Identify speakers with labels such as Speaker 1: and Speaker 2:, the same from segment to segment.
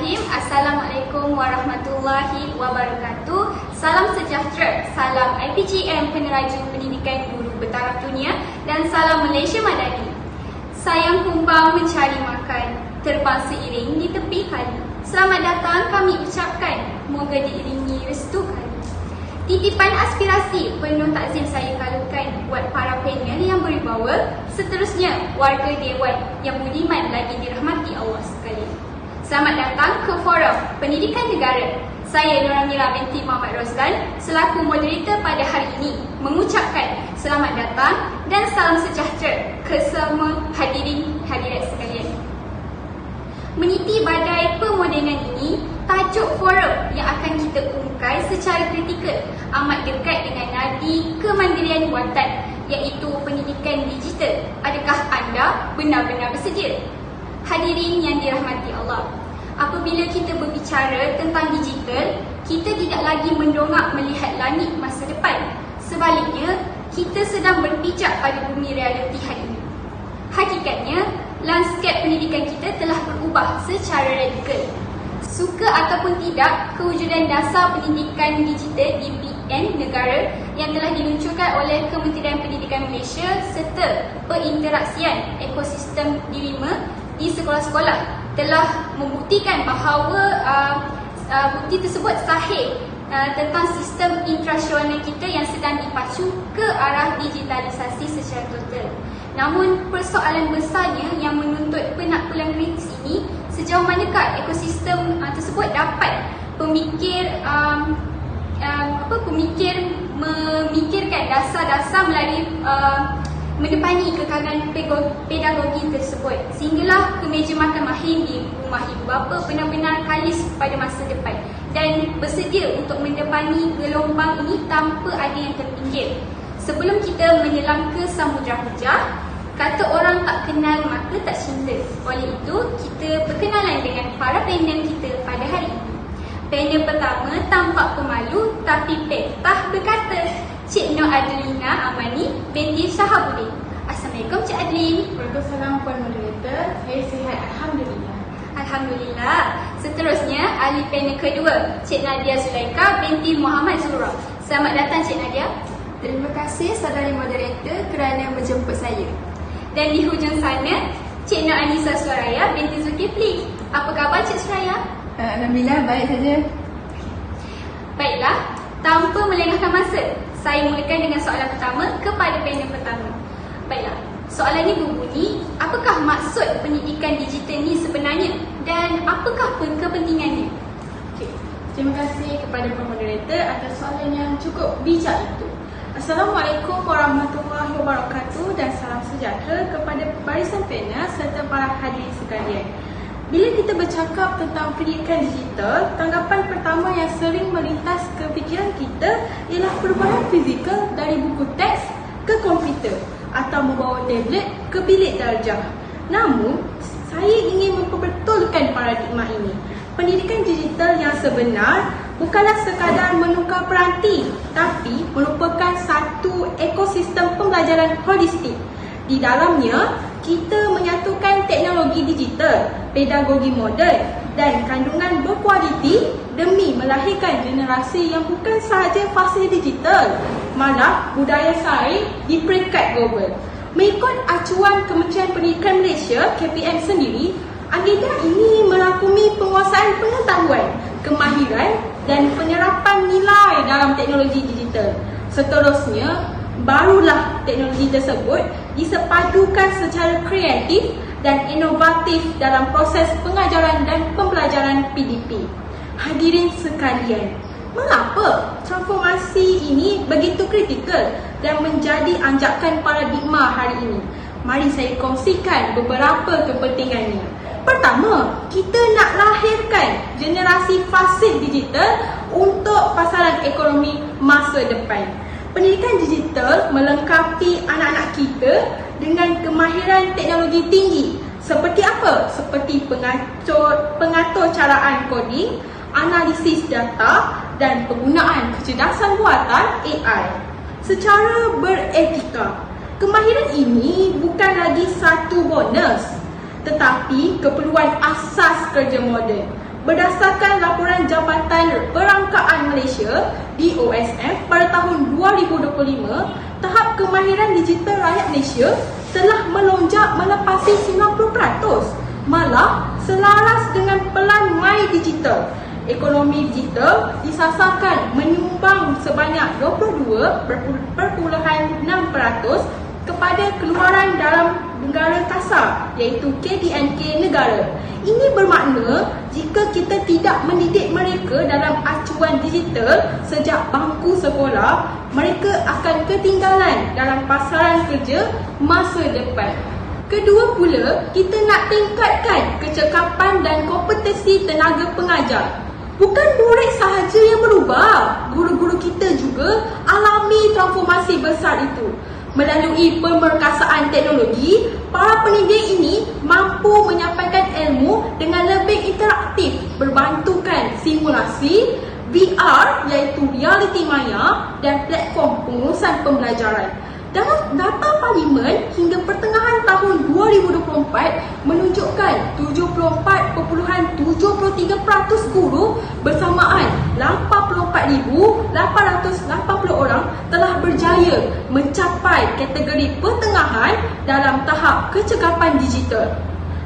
Speaker 1: Bismillahirrahmanirrahim. Assalamualaikum warahmatullahi wabarakatuh. Salam sejahtera, salam IPGM Peneraju Pendidikan Guru Bertaraf Dunia dan salam Malaysia Madani. Sayang kumbang mencari makan, terbang seiring di tepi kali. Selamat datang kami ucapkan, moga diiringi restu kali. Titipan aspirasi penuh takzim saya kalukan buat para panel yang berwibawa, seterusnya warga Dewan yang budiman lagi dirahmati Allah sekalian. Selamat datang ke Forum Pendidikan Negara. Saya Nur Amira binti Muhammad Rozlan selaku moderator pada hari ini mengucapkan selamat datang dan salam sejahtera ke semua hadirin hadirat sekalian. Meniti badai pemodenan ini, tajuk forum yang akan kita ungkai secara kritikal amat dekat dengan nadi kemandirian buatan, iaitu pendidikan digital. Adakah anda benar-benar bersedia? Hadirin yang dirahmati Allah, apabila kita berbicara tentang digital, kita tidak lagi mendongak melihat langit masa depan. Sebaliknya, kita sedang berpijak pada bumi realiti hari ini. Hakikatnya, lanskap pendidikan kita telah berubah secara radikal. Suka ataupun tidak, kewujudan dasar pendidikan digital DPN negara yang telah diluncurkan oleh Kementerian Pendidikan Malaysia serta perinteraksian ekosistem DIRIMA di sekolah-sekolah telah membuktikan bahawa bukti tersebut sahih tentang sistem intrasional kita yang sedang dipacu ke arah digitalisasi secara total. Namun persoalan besarnya yang menuntut penakbulan kritis ini, sejauh manakah ekosistem tersebut dapat memikirkan dasar-dasar melalui mendepani kekalangan pedagogi tersebut, sehinggalah kemeja makan mahir di rumah ibu bapa benar-benar kalis pada masa depan dan bersedia untuk mendepani gelombang ini tanpa ada yang terpinggir. Sebelum kita menyelam ke samudra hujah, kata orang tak kenal maka tak cinta. Oleh itu, kita perkenalan dengan para panel kita pada hari ini. Panel pertama tampak pemalu tapi petah berkata, Cik Nur Adelina Amani binti Shahabuddin. Assalamualaikum Cik Adelin.
Speaker 2: Waalaikumsalam Puan Moderator. Saya sihat, Alhamdulillah.
Speaker 1: Alhamdulillah. Seterusnya, ahli panel kedua, Cik Nadia Zulaika binti Muhammad Zura. Selamat datang Cik Nadia.
Speaker 2: Terima kasih saudari moderator kerana menjemput saya.
Speaker 1: Dan di hujung sana, Cik Nur Anissa Suraya binti Zulkifli. Apa khabar Cik Suraya?
Speaker 2: Alhamdulillah, baik saja.
Speaker 1: Baiklah, tanpa melengahkan masa, saya mulakan dengan soalan pertama kepada panel pertama. Baiklah, soalan ini berbunyi, apakah maksud pendidikan digital ini sebenarnya dan apakah kepentingannya?
Speaker 2: Okay. Terima kasih kepada Puan Moderator atas soalan yang cukup bijak itu. Assalamualaikum warahmatullahi wabarakatuh dan salam sejahtera kepada barisan panel serta para hadirin sekalian. Bila kita bercakap tentang pendidikan digital, tanggapan pertama yang sering melintas ke fikiran kita ialah perubahan fizikal dari buku teks ke komputer atau membawa tablet ke bilik darjah. Namun, saya ingin memperbetulkan paradigma ini. Pendidikan digital yang sebenar bukanlah sekadar menukar peranti, tapi merupakan satu ekosistem pembelajaran holistik. Di dalamnya, kita menyatukan teknologi digital, pedagogi moden dan kandungan berkualiti demi melahirkan generasi yang bukan sahaja fasih digital, malah budaya sains di peringkat global. Mengikut acuan Kementerian Pendidikan Malaysia KPM sendiri, agenda ini merangkumi penguasaan pengetahuan, kemahiran dan penerapan nilai dalam teknologi digital. Seterusnya, barulah teknologi tersebut disepadukan secara kreatif dan inovatif dalam proses pengajaran dan pembelajaran PDP. Hadirin sekalian, mengapa transformasi ini begitu kritikal dan menjadi anjakan paradigma hari ini? Mari saya kongsikan beberapa kepentingannya. Pertama, kita nak lahirkan generasi fasih digital untuk pasaran ekonomi masa depan. Pendidikan digital melengkapi anak-anak kita dengan kemahiran teknologi tinggi. Seperti apa? Seperti pengatur caraan coding, analisis data dan penggunaan kecerdasan buatan AI. Secara beretika, kemahiran ini bukan lagi satu bonus, tetapi keperluan asas kerja moden. Berdasarkan laporan Jabatan Perangkaan Malaysia (DOSM) pada tahun 2025, tahap kemahiran digital rakyat Malaysia telah melonjak melepasi 90%, malah selaras dengan pelan My Digital. Ekonomi digital disasarkan menyumbang sebanyak 22.6% kepada keluaran dalam negara kasar, iaitu KDNK negara. Ini bermakna jika kita tidak mendidik mereka dalam acuan digital sejak bangku sekolah, mereka akan ketinggalan dalam pasaran kerja masa depan. Kedua pula, kita nak tingkatkan kecekapan dan kompetensi tenaga pengajar. Bukan murid sahaja yang berubah, guru-guru kita juga alami transformasi besar itu. Melalui pemerkasaan teknologi, para pendidik ini mampu menyampaikan ilmu dengan lebih interaktif berbantukan simulasi, VR iaitu realiti maya dan platform pengurusan pembelajaran. Dalam data Parlimen hingga pertengahan tahun 2024 menunjukkan 74.73% guru bersamaan 84,880 orang telah berjaya mencapai kategori pertengahan dalam tahap kecekapan digital.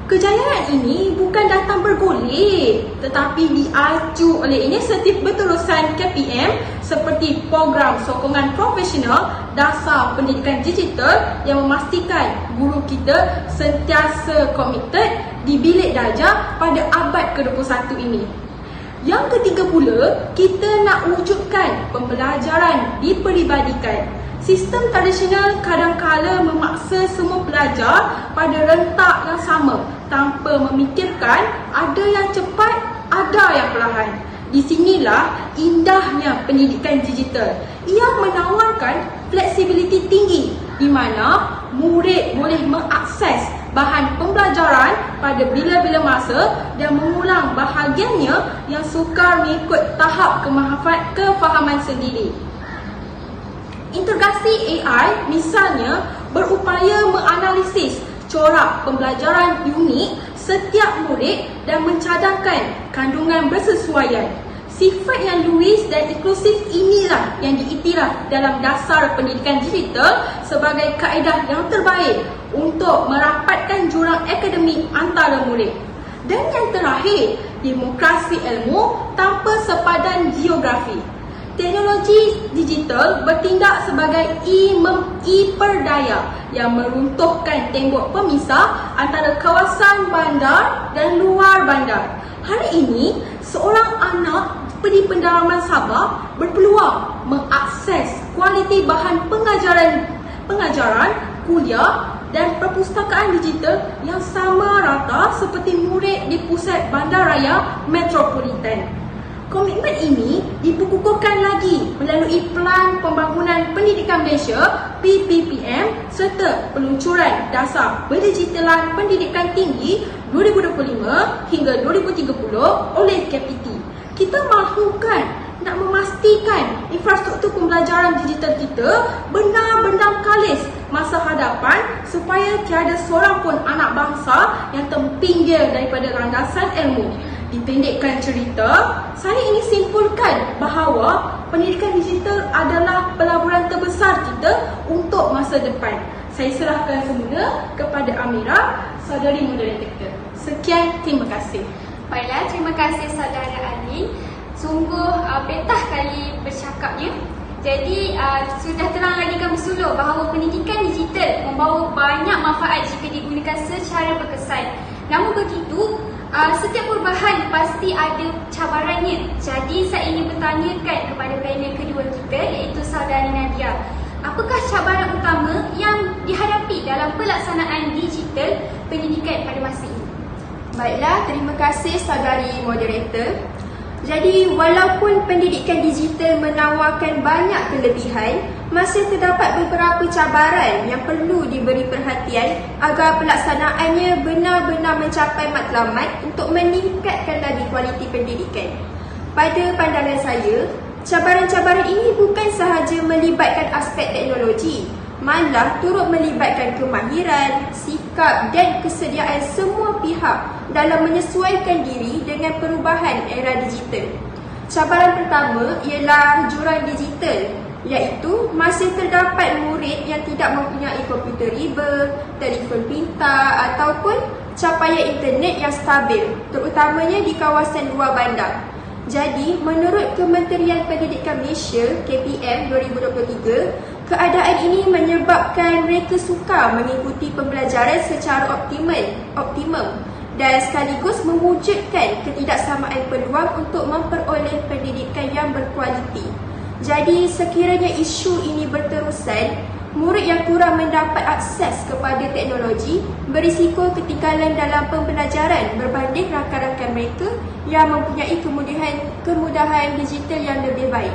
Speaker 2: Kejayaan ini bukan datang bergolek, tetapi diacu oleh inisiatif berterusan KPM seperti program sokongan profesional dasar pendidikan digital yang memastikan guru kita sentiasa komited di bilik darjah pada abad ke-21 ini. Yang ketiga pula, kita nak wujudkan pembelajaran diperibadikan. Sistem tradisional kadang-kala memaksa semua pelajar pada rentak yang sama tanpa memikirkan ada yang cepat, ada yang perlahan. Di sinilah indahnya pendidikan digital. Ia menawarkan fleksibiliti tinggi di mana murid boleh mengakses bahan pembelajaran pada bila-bila masa dan mengulang bahagiannya yang sukar mengikut tahap kefahaman sendiri. Integrasi AI misalnya berupaya menganalisis corak pembelajaran unik setiap murid dan mencadangkan kandungan bersesuaian. Sifat yang luas dan inklusif inilah yang diiktiraf dalam dasar pendidikan digital sebagai kaedah yang terbaik untuk merapatkan jurang akademik antara murid. Dan yang terakhir, demokrasi ilmu tanpa sepadan geografi. Teknologi digital bertindak sebagai e-perdaya yang meruntuhkan tembok pemisah antara kawasan bandar dan luar bandar. Hari ini, seorang anak di pendalaman Sabah berpeluang mengakses kualiti bahan pengajaran, kuliah dan perpustakaan digital yang sama rata seperti murid di pusat bandaraya metropolitan. Komitmen ini dikukuhkan lagi melalui Pelan Pembangunan Pendidikan Malaysia PPPM serta peluncuran Dasar Pendigitalan Pendidikan Tinggi 2025 hingga 2030 oleh KPT. Kita mahukan nak memastikan infrastruktur pembelajaran digital kita benar-benar kalis masa hadapan supaya tiada seorang pun anak bangsa yang terpinggir daripada landasan ilmu. Dipendekkan cerita, saya ingin simpulkan bahawa pendidikan digital adalah pelaburan terbesar kita untuk masa depan. Saya serahkan semula kepada Amira, saudari moderator kita. Sekian, terima kasih.
Speaker 1: Baiklah, terima kasih saudara Ali. Sungguh betah kali bercakapnya. Jadi sudah terang lagi kami sulur bahawa pendidikan digital membawa banyak manfaat jika digunakan secara berkesan. Namun begitu, setiap perubahan pasti ada cabarannya. Jadi saya ingin bertanyakan kepada panel kedua kita, iaitu saudari Nadia. Apakah cabaran utama yang dihadapi dalam pelaksanaan digital pendidikan pada masa ini?
Speaker 3: Baiklah, terima kasih saudari moderator. Jadi, walaupun pendidikan digital menawarkan banyak kelebihan, masih terdapat beberapa cabaran yang perlu diberi perhatian agar pelaksanaannya benar-benar mencapai matlamat untuk meningkatkan lagi kualiti pendidikan. Pada pandangan saya, cabaran-cabaran ini bukan sahaja melibatkan aspek teknologi, malah turut melibatkan kemahiran, sikap dan kesediaan semua pihak dalam menyesuaikan diri dengan perubahan era digital. Cabaran pertama ialah jurang digital, iaitu masih terdapat murid yang tidak mempunyai komputer riba, telefon pintar ataupun capaian internet yang stabil, terutamanya di kawasan luar bandar. Jadi, menurut Kementerian Pendidikan Malaysia KPM 2023, keadaan ini menyebabkan mereka sukar mengikuti pembelajaran secara optimum dan sekaligus mewujudkan ketidaksamaan peluang untuk memperoleh pendidikan yang berkualiti. Jadi, sekiranya isu ini berterusan, murid yang kurang mendapat akses kepada teknologi berisiko ketinggalan dalam pembelajaran berbanding rakan-rakan mereka yang mempunyai kemudahan digital yang lebih baik.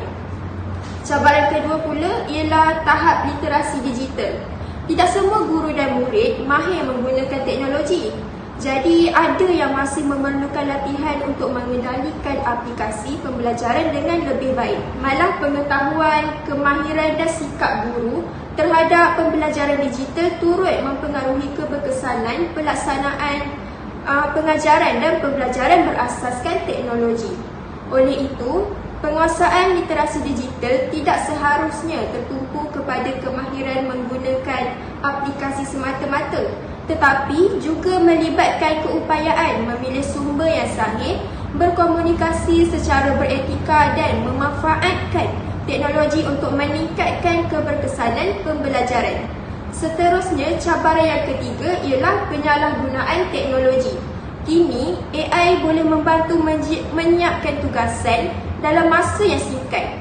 Speaker 3: Cabaran kedua pula ialah tahap literasi digital. Tidak semua guru dan murid mahir menggunakan teknologi. Jadi, ada yang masih memerlukan latihan untuk mengendalikan aplikasi pembelajaran dengan lebih baik. Malah pengetahuan, kemahiran dan sikap guru terhadap pembelajaran digital turut mempengaruhi keberkesanan pelaksanaan pengajaran dan pembelajaran berasaskan teknologi. Oleh itu, penguasaan literasi digital tidak seharusnya tertumpu kepada kemahiran menggunakan aplikasi semata-mata, tetapi juga melibatkan keupayaan memilih sumber yang sahih, berkomunikasi secara beretika dan memanfaatkan teknologi untuk meningkatkan keberkesanan pembelajaran. Seterusnya, cabaran yang ketiga ialah penyalahgunaan teknologi. Kini, AI boleh membantu menyiapkan tugasan dalam masa yang singkat.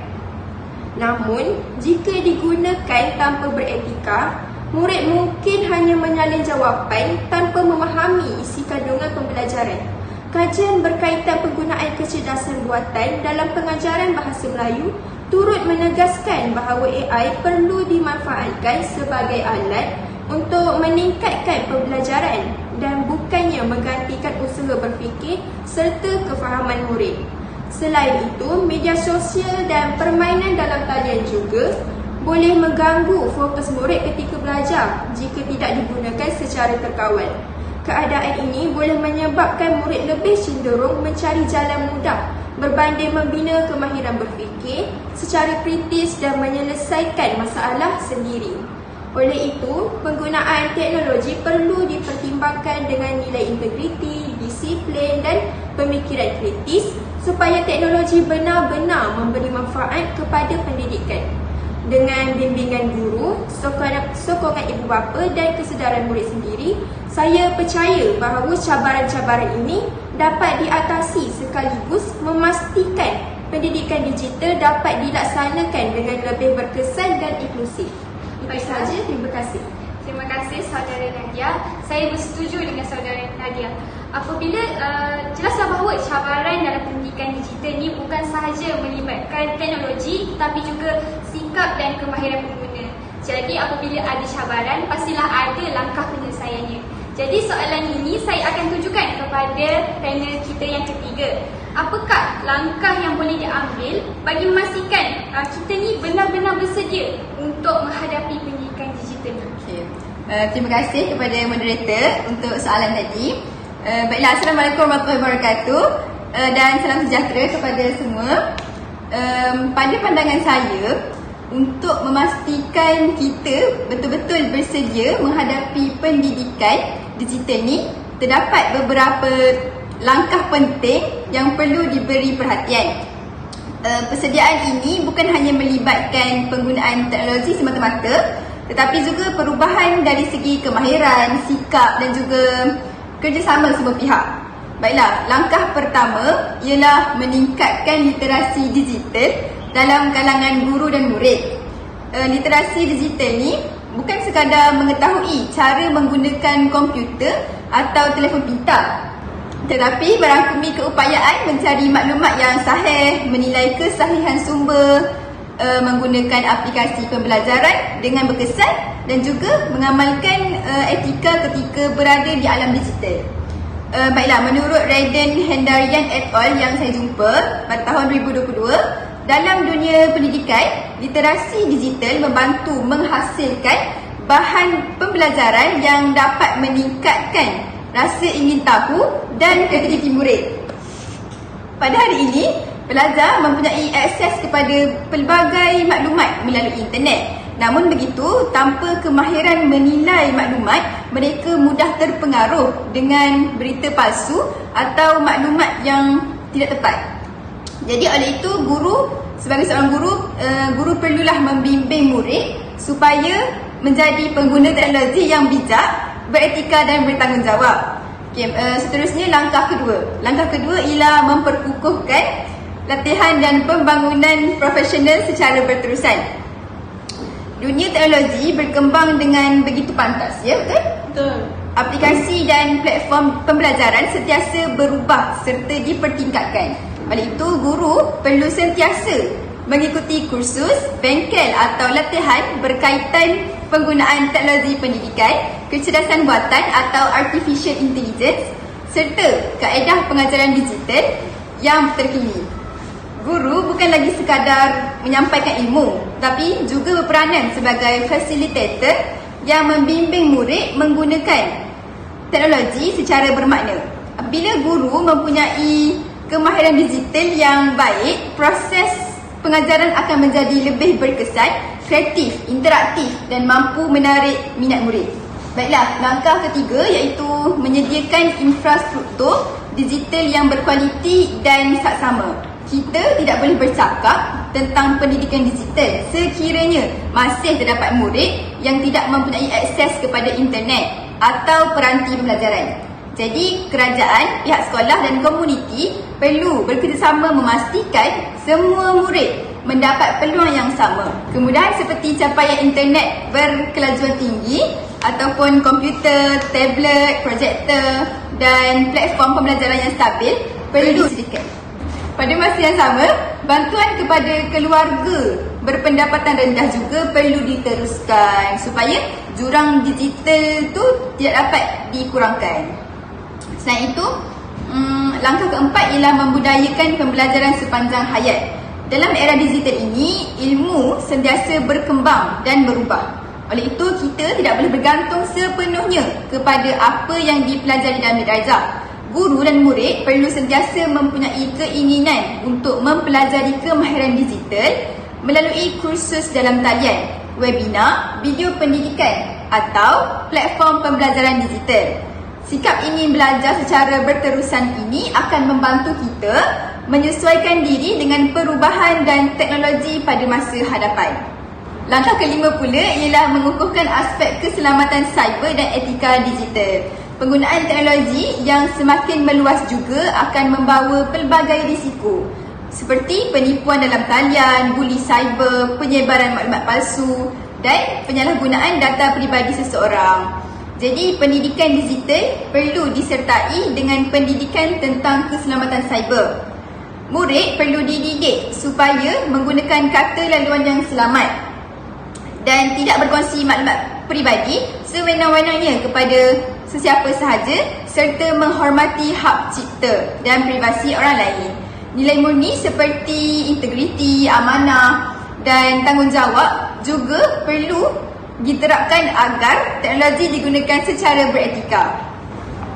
Speaker 3: Namun, jika digunakan tanpa beretika, murid mungkin hanya menyalin jawapan tanpa memahami isi kandungan pembelajaran. Kajian berkaitan penggunaan kecerdasan buatan dalam pengajaran bahasa Melayu turut menegaskan bahawa AI perlu dimanfaatkan sebagai alat untuk meningkatkan pembelajaran dan bukannya menggantikan usaha berfikir serta kefahaman murid. Selain itu, media sosial dan permainan dalam talian juga boleh mengganggu fokus murid ketika belajar jika tidak digunakan secara terkawal. Keadaan ini boleh menyebabkan murid lebih cenderung mencari jalan mudah berbanding membina kemahiran berfikir secara kritis dan menyelesaikan masalah sendiri. Oleh itu, penggunaan teknologi perlu dipertimbangkan dengan nilai integriti, disiplin dan pemikiran kritis supaya teknologi benar-benar memberi manfaat kepada pendidikan. Dengan bimbingan guru, sokongan ibu bapa dan kesedaran murid sendiri, saya percaya bahawa cabaran-cabaran ini dapat diatasi sekaligus memastikan pendidikan digital dapat dilaksanakan dengan lebih berkesan dan inklusif. Itu sahaja, terima kasih.
Speaker 1: Terima kasih saudara Nadia. Saya bersetuju dengan saudara Nadia. Apabila jelaslah bahawa cabaran dalam pendidikan digital ni bukan sahaja melibatkan teknologi tetapi juga sikap dan kemahiran pengguna. Jadi apabila ada cabaran, pastilah ada langkah penyelesaiannya. Jadi soalan ini saya akan tujukan kepada panel kita yang ketiga. Apakah langkah yang boleh diambil bagi memastikan kita ni benar-benar bersedia untuk menghadapi pendidikan digital ni?
Speaker 4: Okay. Terima kasih kepada moderator untuk soalan tadi. Baiklah, Assalamualaikum warahmatullahi wabarakatuh dan salam sejahtera kepada semua. Pada pandangan saya, untuk memastikan kita betul-betul bersedia menghadapi pendidikan digital ni, terdapat beberapa langkah penting yang perlu diberi perhatian. Persediaan ini bukan hanya melibatkan penggunaan teknologi semata-mata, tetapi juga perubahan dari segi kemahiran, sikap dan juga kerjasama semua pihak. Baiklah, langkah pertama ialah meningkatkan literasi digital dalam kalangan guru dan murid. Literasi digital ni bukan sekadar mengetahui cara menggunakan komputer atau telefon pintar, tetapi merangkumi keupayaan mencari maklumat yang sahih, menilai kesahihan sumber, menggunakan aplikasi pembelajaran dengan berkesan dan juga mengamalkan etika ketika berada di alam digital. Baiklah, menurut Raiden Hendarian et al. Yang saya jumpa pada tahun 2022, dalam dunia pendidikan, literasi digital membantu menghasilkan bahan pembelajaran yang dapat meningkatkan rasa ingin tahu dan kreativiti murid. Pada hari ini, pelajar mempunyai akses kepada pelbagai maklumat melalui internet. Namun begitu, tanpa kemahiran menilai maklumat, mereka mudah terpengaruh dengan berita palsu atau maklumat yang tidak tepat. Jadi oleh itu, sebagai seorang guru perlulah membimbing murid supaya menjadi pengguna teknologi yang bijak, beretika dan bertanggungjawab. Seterusnya langkah kedua ialah memperkukuhkan latihan dan pembangunan profesional secara berterusan. Dunia teknologi berkembang dengan begitu pantas, ya betul?
Speaker 2: Betul.
Speaker 4: Aplikasi dan platform pembelajaran sentiasa berubah serta dipertingkatkan. Oleh itu, guru perlu sentiasa mengikuti kursus, bengkel atau latihan berkaitan penggunaan teknologi pendidikan, kecerdasan buatan atau artificial intelligence serta kaedah pengajaran digital yang terkini. Guru bukan lagi sekadar menyampaikan ilmu, tapi juga berperanan sebagai facilitator yang membimbing murid menggunakan teknologi secara bermakna. Apabila guru mempunyai kemahiran digital yang baik, proses pengajaran akan menjadi lebih berkesan, kreatif, interaktif dan mampu menarik minat murid. Baiklah, langkah ketiga iaitu menyediakan infrastruktur digital yang berkualiti dan saksama. Kita tidak boleh bercakap tentang pendidikan digital sekiranya masih terdapat murid yang tidak mempunyai akses kepada internet atau peranti pembelajaran. Jadi, kerajaan, pihak sekolah dan komuniti perlu bekerjasama memastikan semua murid mendapat peluang yang sama. Kemudahan seperti capaian internet berkelajuan tinggi ataupun komputer, tablet, projektor dan platform pembelajaran yang stabil perlu disediakan. Pada masa yang sama, bantuan kepada keluarga berpendapatan rendah juga perlu diteruskan supaya jurang digital tu tidak dapat dikurangkan. Selain itu, langkah keempat ialah membudayakan pembelajaran sepanjang hayat. Dalam era digital ini, ilmu sentiasa berkembang dan berubah. Oleh itu, kita tidak boleh bergantung sepenuhnya kepada apa yang dipelajari dalam darjah. Guru dan murid perlu sentiasa mempunyai keinginan untuk mempelajari kemahiran digital melalui kursus dalam talian, webinar, video pendidikan atau platform pembelajaran digital. Sikap ingin belajar secara berterusan ini akan membantu kita menyesuaikan diri dengan perubahan dan teknologi pada masa hadapan. Langkah kelima pula ialah mengukuhkan aspek keselamatan cyber dan etika digital. Penggunaan teknologi yang semakin meluas juga akan membawa pelbagai risiko seperti penipuan dalam talian, buli cyber, penyebaran maklumat palsu dan penyalahgunaan data peribadi seseorang. Jadi, pendidikan digital perlu disertai dengan pendidikan tentang keselamatan cyber. Murid perlu dididik supaya menggunakan kata laluan yang selamat dan tidak berkongsi maklumat peribadi sewenang-wenangnya kepada sesiapa sahaja serta menghormati hak cipta dan privasi orang lain. Nilai murni seperti integriti, amanah dan tanggungjawab juga perlu diterapkan agar teknologi digunakan secara beretika.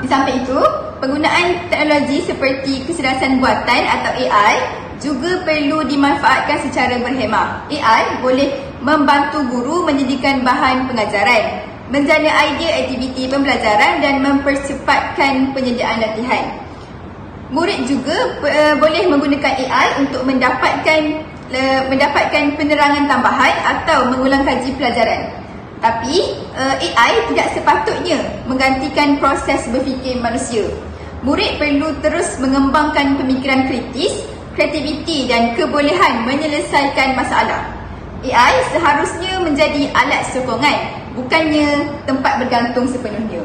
Speaker 4: Di samping itu, penggunaan teknologi seperti kecerdasan buatan atau AI juga perlu dimanfaatkan secara berhemah. AI boleh membantu guru menyediakan bahan pengajaran, menjana idea aktiviti pembelajaran dan mempercepatkan penyediaan latihan. Murid juga boleh menggunakan AI untuk mendapatkan penerangan tambahan atau mengulang kaji pelajaran. Tapi, AI tidak sepatutnya menggantikan proses berfikir manusia. Murid perlu terus mengembangkan pemikiran kritis, kreativiti dan kebolehan menyelesaikan masalah. AI seharusnya menjadi alat sokongan, bukannya tempat bergantung sepenuhnya.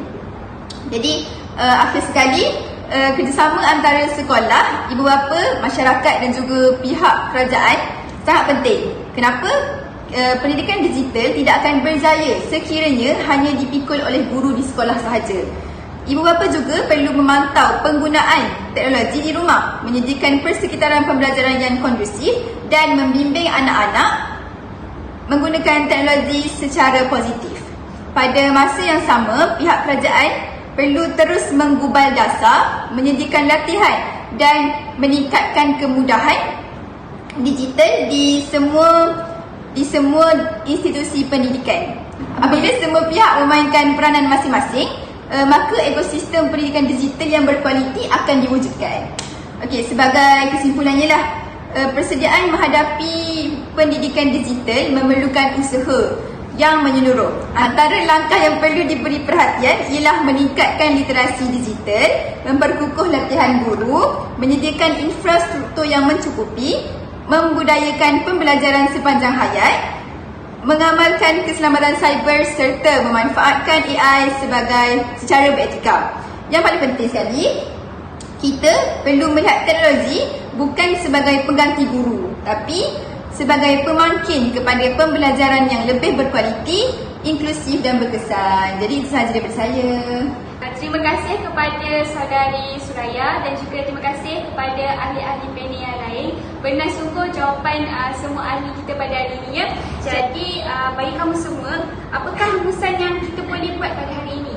Speaker 4: Jadi, akhir sekali, kerjasama antara sekolah, ibu bapa, masyarakat dan juga pihak kerajaan sangat penting. Kenapa? Pendidikan digital tidak akan berjaya sekiranya hanya dipikul oleh guru di sekolah sahaja. Ibu bapa juga perlu memantau penggunaan teknologi di rumah, menyediakan persekitaran pembelajaran yang kondusif dan membimbing anak-anak menggunakan teknologi secara positif. Pada masa yang sama, pihak kerajaan perlu terus menggubal dasar, menyediakan latihan dan meningkatkan kemudahan digital di semua institusi pendidikan. Apabila semua pihak memainkan peranan masing-masing, maka ekosistem pendidikan digital yang berkualiti akan diwujudkan. Okey, sebagai kesimpulannya lah, persediaan menghadapi pendidikan digital memerlukan usaha yang menyeluruh. Antara langkah yang perlu diberi perhatian ialah meningkatkan literasi digital, memperkukuh latihan guru, menyediakan infrastruktur yang mencukupi, membudayakan pembelajaran sepanjang hayat, mengamalkan keselamatan cyber serta memanfaatkan AI secara beretika. Yang paling penting sekali, kita perlu melihat teknologi bukan sebagai pengganti guru, tapi sebagai pemangkin kepada pembelajaran yang lebih berkualiti, inklusif dan berkesan. Jadi itu sahaja daripada saya.
Speaker 1: Terima kasih kepada saudari Suraya dan juga terima kasih kepada ahli-ahli panel yang lain. Benar sungguh jawapan semua ahli kita pada hari ini ya. Jadi bagi kamu semua, apakah rumusan yang kita boleh buat pada hari ini?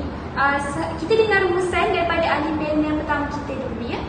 Speaker 1: Kita dengar rumusan daripada ahli panel yang pertama kita dulu ya.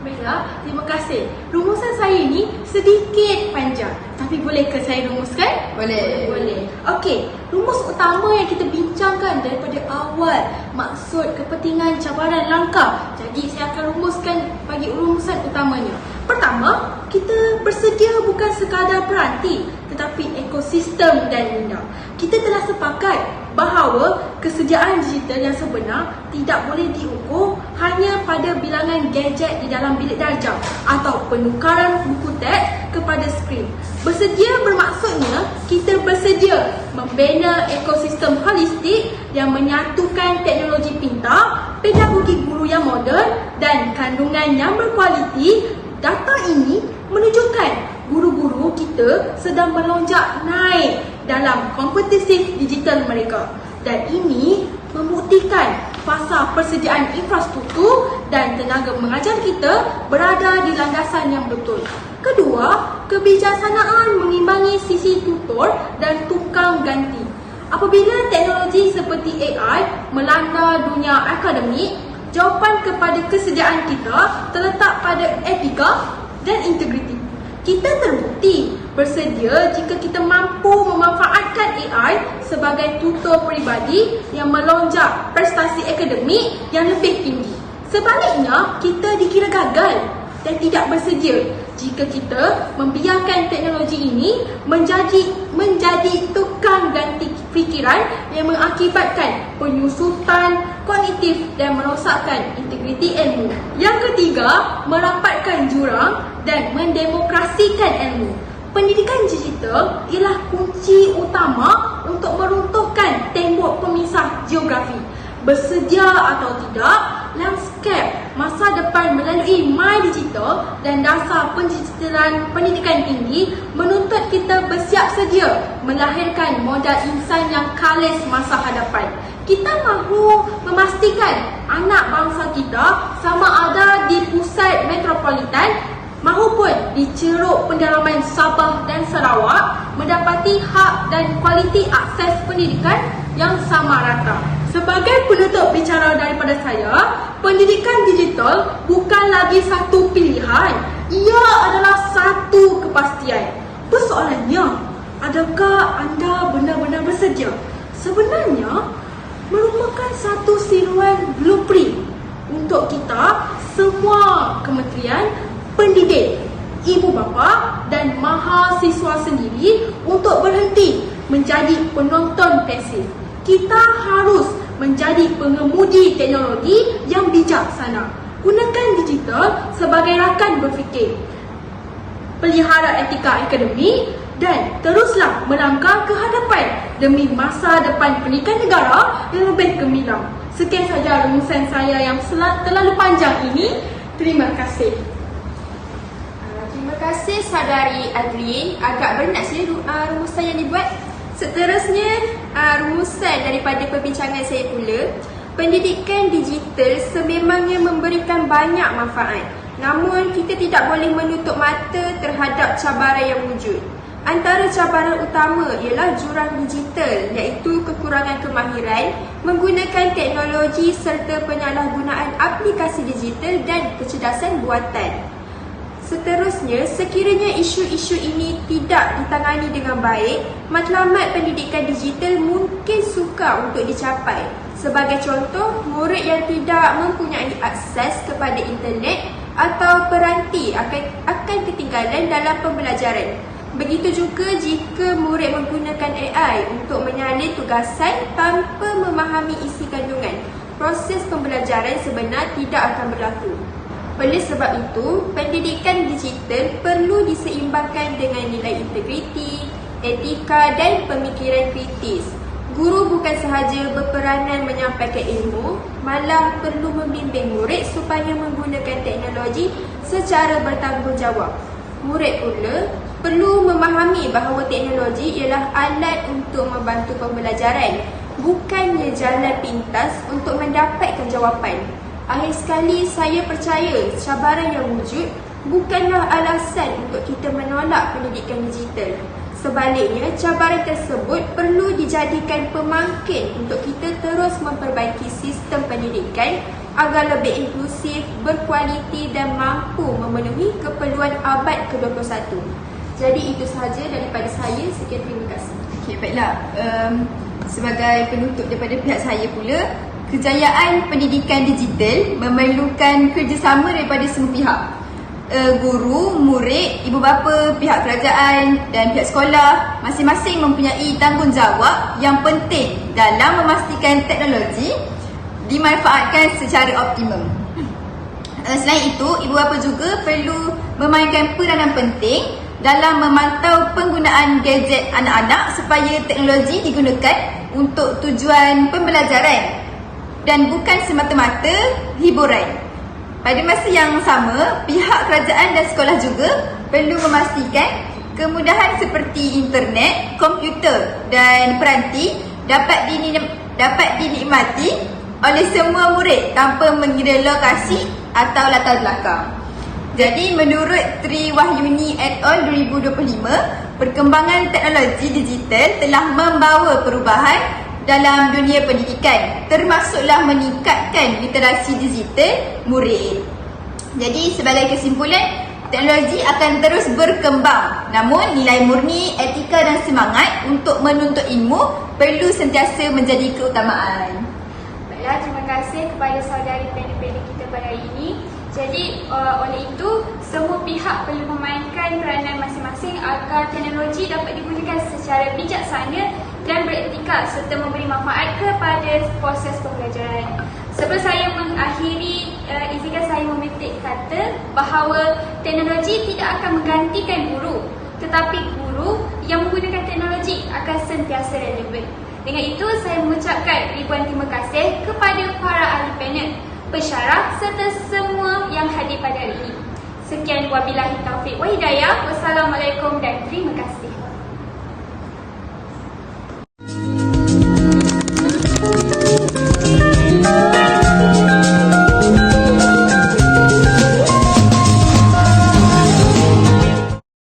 Speaker 2: Baiklah, terima kasih. Rumusan saya ini sedikit panjang, tapi bolehkah saya rumuskan? Boleh. Okey, rumus utama yang kita bincangkan daripada awal, maksud, kepentingan, cabaran, langkah. Jadi saya akan rumuskan bagi rumusan utamanya. Pertama, kita bersedia bukan sekadar peranti, tetapi ekosistem dan minda. Kita telah sepakat bahawa kesediaan digital yang sebenar tidak boleh diukur hanya pada bilangan gadget di dalam bilik darjah atau penukaran buku teks kepada skrin. Bersedia bermaksudnya kita bersedia membina ekosistem holistik yang menyatukan teknologi pintar, pedagogi guru yang moden dan kandungan yang berkualiti. Data ini menunjukkan guru-guru kita sedang melonjak naik dalam kompetisi digital mereka, dan ini membuktikan fasa persediaan infrastruktur dan tenaga mengajar kita berada di landasan yang betul. Kedua, kebijaksanaan mengimbangi sisi tutor dan tukang ganti. Apabila teknologi seperti AI melanda dunia akademik, jawapan kepada kesediaan kita terletak pada etika dan integriti. Kita terbukti bersedia jika kita mampu memanfaatkan AI sebagai tutor peribadi yang melonjak prestasi akademik yang lebih tinggi. Sebaliknya, kita dikira gagal dan tidak bersedia jika kita membiarkan teknologi ini menjadi tukang ganti fikiran yang mengakibatkan penyusutan kognitif dan merosakkan integriti ilmu. Yang ketiga, merapatkan jurang dan mendemokrasikan ilmu. Pendidikan digital ialah kunci utama untuk meruntuhkan tembok pemisah geografi. Bersedia atau tidak, lanskap masa depan melalui My Digital dan dasar pendigitalan pendidikan tinggi menuntut kita bersiap sedia melahirkan modal insan yang khalis masa hadapan. Kita mahu memastikan anak bangsa kita sama ada di pusat metropolitan mahupun di ceruk pendalaman Sabah dan Sarawak mendapati hak dan kualiti akses pendidikan yang sama rata. Sebagai penutup bicara daripada saya, pendidikan digital bukan lagi satu pilihan, ia adalah satu kepastian. Persoalannya, adakah anda benar-benar bersedia? Sebenarnya, merupakan satu seruan blueprint untuk kita semua kementerian, pendidik, ibu bapa dan mahasiswa sendiri untuk berhenti menjadi penonton pasif. Kita harus menjadi pengemudi teknologi yang bijaksana. Gunakan digital sebagai rakan berfikir. Pelihara etika akademik dan teruslah melangkah ke hadapan demi masa depan pendidikan negara yang lebih gemilang. Sekian sahaja rumusan saya yang terlalu panjang ini. Terima kasih.
Speaker 3: Terima kasih saudari Adlin. Agak berat sih rumusan yang dibuat. Seterusnya rumusan daripada perbincangan saya pula. Pendidikan digital sememangnya memberikan banyak manfaat. Namun, kita tidak boleh menutup mata terhadap cabaran yang wujud. Antara cabaran utama ialah jurang digital, iaitu kekurangan kemahiran menggunakan teknologi serta penyalahgunaan aplikasi digital dan kecerdasan buatan. Seterusnya, sekiranya isu-isu ini tidak ditangani dengan baik, matlamat pendidikan digital mungkin sukar untuk dicapai. Sebagai contoh, murid yang tidak mempunyai akses kepada internet atau peranti akan ketinggalan dalam pembelajaran. Begitu juga jika murid menggunakan AI untuk menyalin tugasan tanpa memahami isi kandungan, proses pembelajaran sebenar tidak akan berlaku. Oleh sebab itu, pendidikan digital perlu diseimbangkan dengan nilai integriti, etika dan pemikiran kritis. Guru bukan sahaja berperanan menyampaikan ilmu, malah perlu membimbing murid supaya menggunakan teknologi secara bertanggungjawab. Murid pula perlu memahami bahawa teknologi ialah alat untuk membantu pembelajaran, bukannya jalan pintas untuk mendapatkan jawapan. Akhir sekali, saya percaya cabaran yang wujud bukanlah alasan untuk kita menolak pendidikan digital. Sebaliknya, cabaran tersebut perlu dijadikan pemangkin untuk kita terus memperbaiki sistem pendidikan agar lebih inklusif, berkualiti dan mampu memenuhi keperluan abad ke-21. Jadi itu sahaja daripada saya. Sekian, terima kasih.
Speaker 4: Okey, baiklah. Sebagai penutup daripada pihak saya pula, kejayaan pendidikan digital memerlukan kerjasama daripada semua pihak. Guru, murid, ibu bapa, pihak kerajaan dan pihak sekolah masing-masing mempunyai tanggungjawab yang penting dalam memastikan teknologi dimanfaatkan secara optimum. Selain itu, ibu bapa juga perlu memainkan peranan penting dalam memantau penggunaan gadget anak-anak supaya teknologi digunakan untuk tujuan pembelajaran dan bukan semata-mata hiburan. Pada masa yang sama, pihak kerajaan dan sekolah juga perlu memastikan kemudahan seperti internet, komputer dan peranti dapat dinikmati oleh semua murid tanpa mengira lokasi atau latar belakang. Jadi menurut Tri Wahyuni et al. 2025, perkembangan teknologi digital telah membawa perubahan dalam dunia pendidikan, termasuklah meningkatkan literasi digital murid. Jadi sebagai kesimpulan, teknologi akan terus berkembang, namun nilai murni, etika dan semangat untuk menuntut ilmu perlu sentiasa menjadi keutamaan.
Speaker 1: Baiklah, terima kasih kepada saudari panel-panel kita pada hari ini. Jadi oleh itu, semua pihak perlu memainkan peranan masing-masing agar teknologi dapat digunakan secara bijaksana dan beretika serta memberi manfaat kepada proses pembelajaran. Sebelum saya mengakhiri, izinkan saya memetik kata bahawa teknologi tidak akan menggantikan guru, tetapi guru yang menggunakan teknologi akan sentiasa relevan. Dengan itu, saya mengucapkan ribuan terima kasih kepada para ahli panel, pensyarah serta semua yang hadir pada hari ini. Sekian, wabillahi taufiq wa hidayah. Wassalamualaikum dan terima kasih.